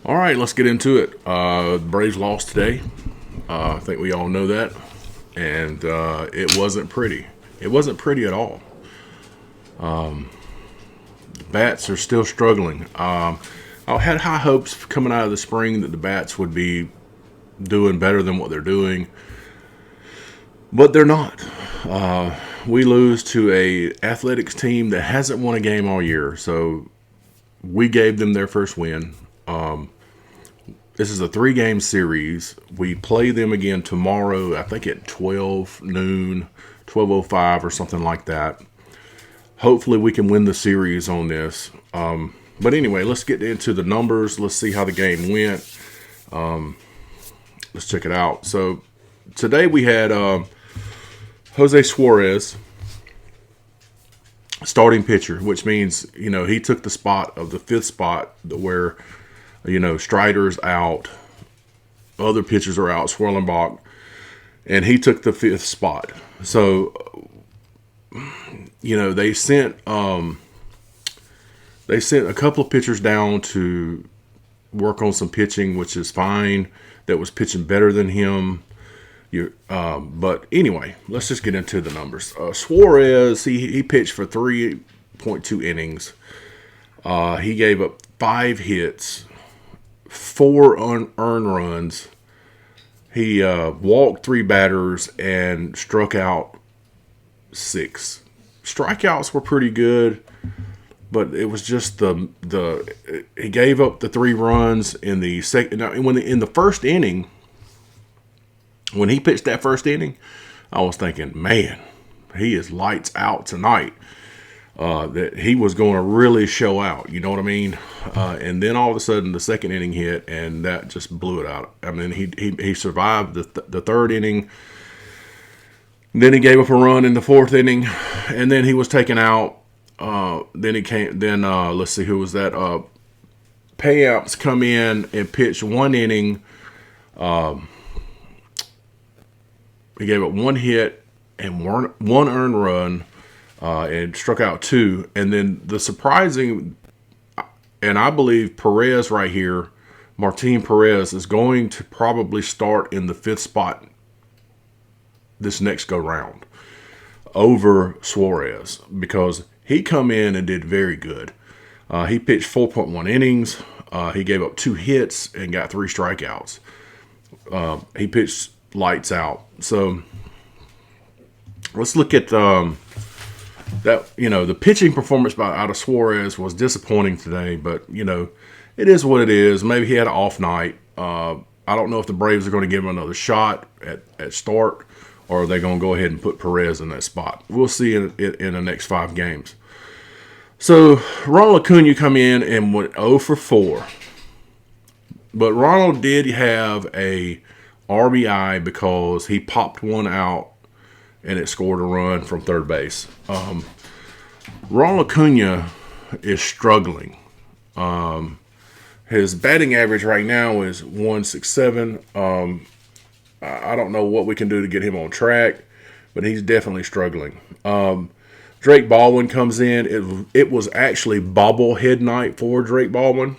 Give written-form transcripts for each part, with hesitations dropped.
All right, let's get into it. The Braves lost today. I think we all know that. And it wasn't pretty. It wasn't pretty at all. The bats are still struggling. I had high hopes coming out of the spring that the bats would be doing better than what they're doing. But they're not. We lose to a athletics team that hasn't won a game all year. So we gave them their first win. This is a 3-game series. We play them again tomorrow, I think at 12 noon, 12:05 or something like that. Hopefully we can win the series on this. But anyway, let's get into the numbers. Let's see how the game went. Let's check it out. So today we had Jose Suarez, starting pitcher, which means, he took the spot of the 5th spot where, Strider's out, other pitchers are out, Swirlenbach, and he took the 5th spot. So, they sent a couple of pitchers down to work on some pitching, which is fine. That was pitching better than him. But anyway, let's just get into the numbers. Suarez, he pitched for 3.2 innings. He gave up 5 hits, 4 unearned runs. He walked 3 batters and struck out 6. Strikeouts were pretty good, but it was just he gave up the 3 runs in the second. In the first inning. When he pitched that first inning, I was thinking, man, he is lights out tonight. That he was going to really show out. You know what I mean? And then all of a sudden, the second inning hit, and that just blew it out. I mean, he survived the third inning. Then he gave up a run in the 4th inning, and then he was taken out. Then he came. Then let's see, who was that? Payamps come in and pitch 1 inning. He gave up 1 hit and one earned run, and struck out 2. And then the surprising, and I believe Perez right here, Martin Perez, is going to probably start in the 5th spot this next go round over Suarez, because he come in and did very good. He pitched 4.1 innings. He gave up 2 hits and got 3 strikeouts. He pitched lights out. So let's look at that. The pitching performance out of Suarez was disappointing today, but it is what it is. Maybe he had an off night. I don't know if the Braves are going to give him another shot at start, or are they going to go ahead and put Perez in that spot. We'll see in the next 5 games. So Ronald Acuna come in and went 0 for 4. But Ronald did have a RBI because he popped one out and it scored a run from third base. Ronald Acuna is struggling. His batting average right now is 167. I don't know what we can do to get him on track, but he's definitely struggling. Drake Baldwin comes in. It was actually bobblehead night for Drake Baldwin,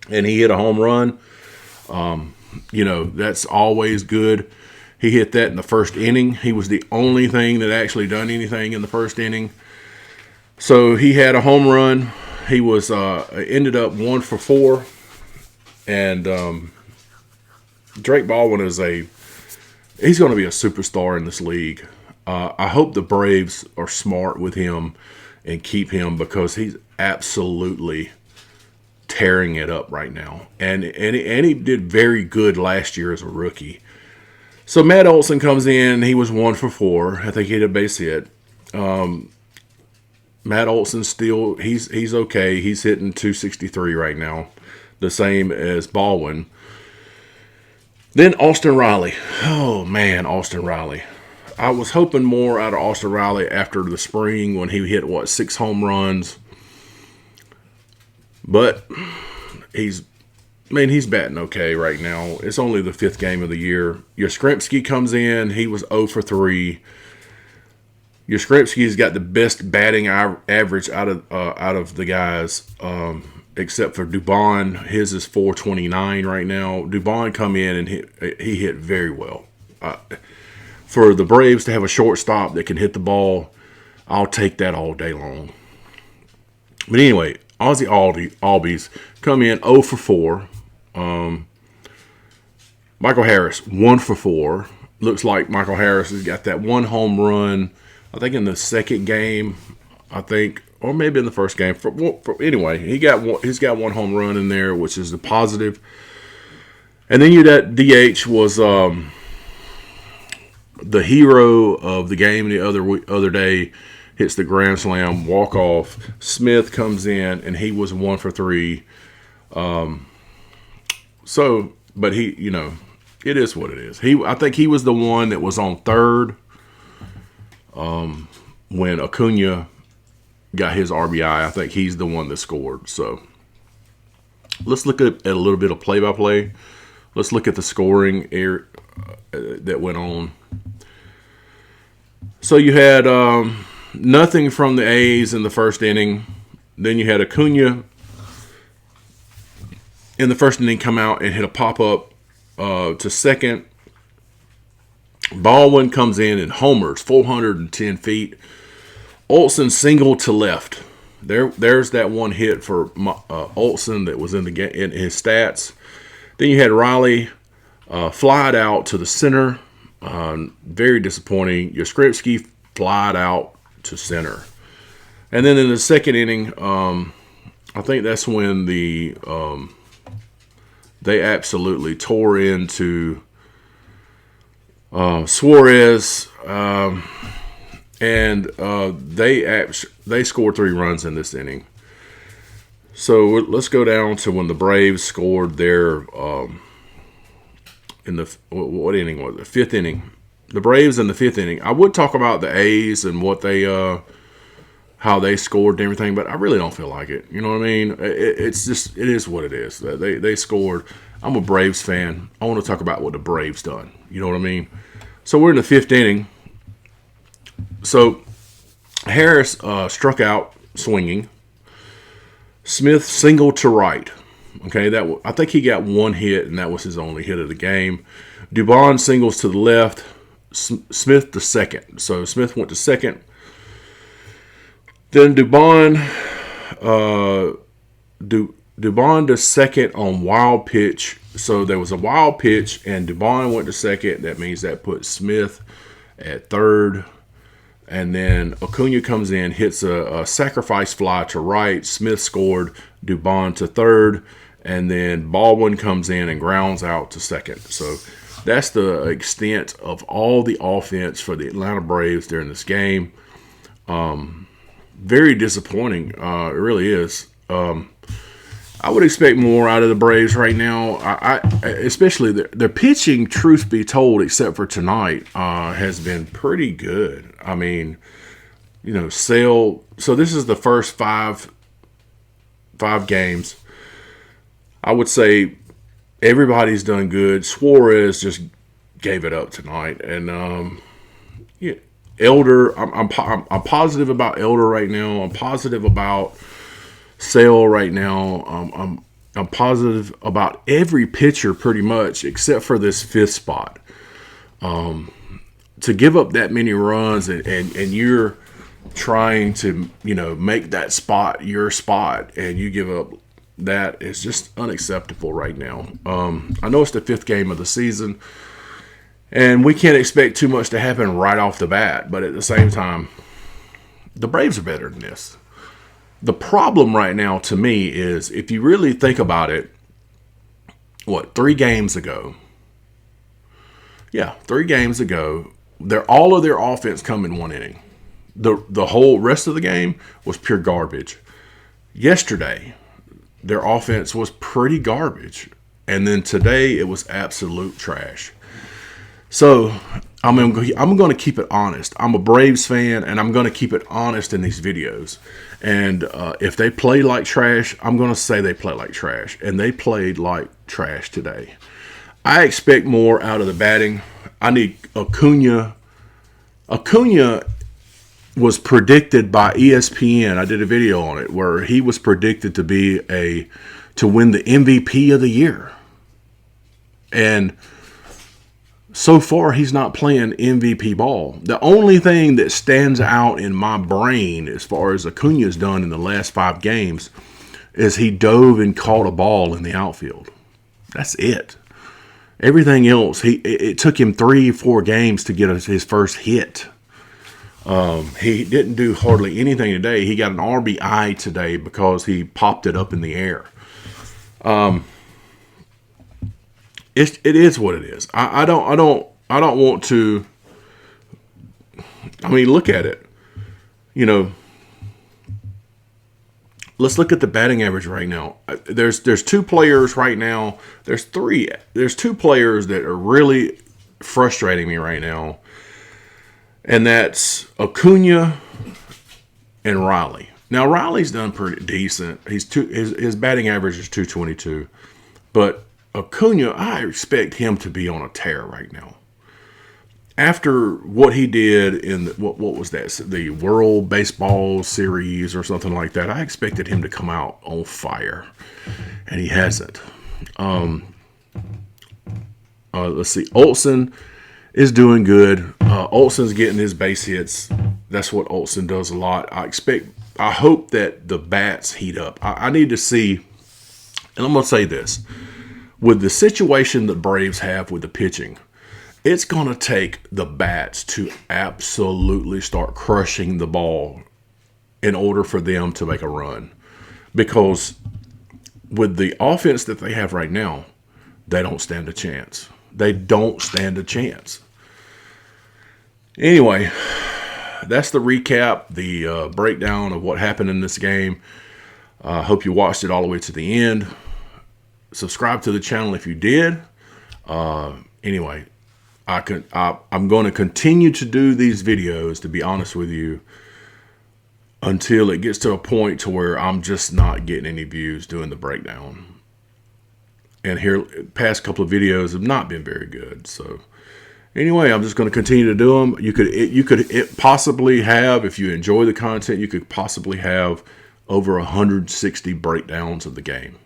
and he hit a home run. That's always good. He hit that in the first inning. He was the only thing that actually done anything in the first inning. So he had a home run. He was ended up 1 for 4. And Drake Baldwin he's going to be a superstar in this league. I hope the Braves are smart with him and keep him, because he's absolutely tearing it up right now, and he did very good last year as a rookie. So Matt Olson comes in. He was 1 for 4. I think he had a base hit. Matt Olson still he's okay. He's hitting 263 right now, the same as Baldwin. Then Austin Riley. Oh man, Austin Riley. I was hoping more out of Austin Riley after the spring when he hit 6 home runs. But he's batting okay right now. It's only the 5th game of the year. Yastrzemski comes in. He was 0 for 3. Yastrzemski's got the best batting average out of the guys. except for Dubon. His is 429 right now. Dubon come in and he hit very well. For the Braves to have a shortstop that can hit the ball, I'll take that all day long. But anyway, Ozzie Albies come in 0 for 4. Michael Harris 1 for 4. Looks like Michael Harris has got that one home run, I think in the second game, or maybe in the first game. Anyway, he's got one home run in there, which is the positive. And then that DH was the hero of the game the other day. Hits the grand slam, walk off. Smith comes in and he was 1 for 3. But he, it is what it is. I think he was the one that was on third when Acuna got his RBI. I think he's the one that scored. So let's look at a little bit of play-by-play. Let's look at the scoring that went on. So you had nothing from the A's in the first inning. Then you had Acuna in the first inning come out and hit a pop-up to second. Baldwin comes in and homers 410 feet. Olsen single to left. There's that one hit for Olsen that was in his stats. Then you had Riley flied out to the center. Very disappointing. Yastrzemski flied out to center. And then in the second inning, I think that's when they absolutely tore into Suarez, and they scored 3 runs in this inning. So let's go down to when the Braves scored their in the what inning was it? 5th inning. The Braves in the 5th inning. I would talk about the A's and what they how they scored and everything, but I really don't feel like it. You know what I mean? It is what it is. They scored. I'm a Braves fan. I want to talk about what the Braves done. You know what I mean? So we're in the 5th inning. So Harris struck out swinging. Smith singled to right. Okay, I think he got one hit, and that was his only hit of the game. Dubon singles to the left. Smith to second. So Smith went to second. Then Dubon to second on wild pitch. So there was a wild pitch, and Dubon went to second. That means that put Smith at third. And then Acuna comes in, hits a sacrifice fly to right. Smith scored. Dubon to third. And then Baldwin comes in and grounds out to second. So that's the extent of all the offense for the Atlanta Braves during this game. Very disappointing. It really is. I would expect more out of the Braves right now. Especially their pitching, truth be told, except for tonight, has been pretty good. I mean, Sale. So this is the first five games. I would say everybody's done good. Suarez just gave it up tonight, and Elder. I'm positive about Elder right now. I'm positive about Sale right now. I'm positive about every pitcher pretty much, except for this 5th spot. To give up that many runs and you're trying to make that spot your spot, and you give up. That is just unacceptable right now. I know it's the 5th game of the season, and we can't expect too much to happen right off the bat. But at the same time, the Braves are better than this. The problem right now to me is, if you really think about it, 3 games ago? Yeah, 3 games ago, all of their offense come in 1 inning. The whole rest of the game was pure garbage. Yesterday, their offense was pretty garbage. And then today, it was absolute trash. So I'm going to keep it honest. I'm a Braves fan, and I'm going to keep it honest in these videos. And if they play like trash, I'm going to say they play like trash. And they played like trash today. I expect more out of the batting. I need Acuna. Acuna was predicted by ESPN. I did a video on it where he was predicted to win the MVP of the year. And so far, he's not playing MVP ball. The only thing that stands out in my brain as far as Acuna's done in the last 5 games is he dove and caught a ball in the outfield. That's it. Everything else, it took him 3-4 games to get his first hit. He didn't do hardly anything today. He got an RBI today because he popped it up in the air. It is what it is. I don't want to. I mean, look at it. You know, let's look at the batting average right now. There's 2 players right now. There's 3. There's 2 players that are really frustrating me right now, and that's Acuna and Riley. Now Riley's done pretty decent. His batting average is 222, but Acuna, I expect him to be on a tear right now. After what he did in what was that? The World Baseball Series or something like that, I expected him to come out on fire, and he hasn't. Let's see. Olsen is doing good. Olsen's getting his base hits. That's what Olsen does a lot. I hope that the bats heat up. I need to see, and I'm going to say this. With the situation the Braves have with the pitching, it's going to take the bats to absolutely start crushing the ball in order for them to make a run. Because with the offense that they have right now, they don't stand a chance. They don't stand a chance. Anyway, that's the recap, the breakdown of what happened in this game. I hope you watched it all the way to the end. Subscribe to the channel if you did. Anyway, I'm going to continue to do these videos, to be honest with you, until it gets to a point to where I'm just not getting any views doing the breakdown. And here, past couple of videos have not been very good. So anyway, I'm just going to continue to do them. You could possibly have, if you enjoy the content, you could possibly have over 160 breakdowns of the game.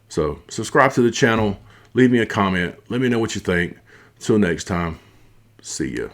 So subscribe to the channel, leave me a comment, let me know what you think. Until next time, see ya.